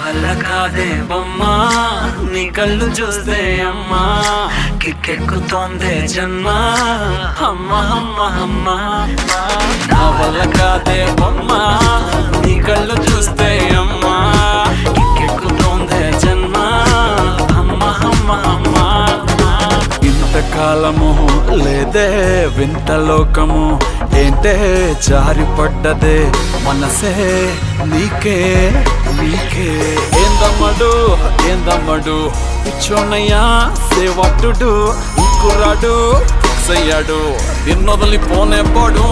వల్ల కాదే బొమ్మా నీ కళ్ళు చూస్తే అమ్మా కిక్కెక్కుతోందే జన్మ అమ్మ అమ్మ అమ్మ నా వల్ల కాదే బొమ్మా నీ కళ్ళు చూస్తే అమ్మా కిక్కెక్కుతోందే జన్మ అమ్మ అమ్మ అమ్మ ఇంతకాలము లేదే వింత లోకము ఏంటే జారిపడ్డదే మనసే నీకే నీకే ఏందమ్మడు పిచ్చోనయ్యా సేవట్టుడు కుర్రాడు ఫిక్స్ అయ్యాడు నిన్నొదలిపోనే పడు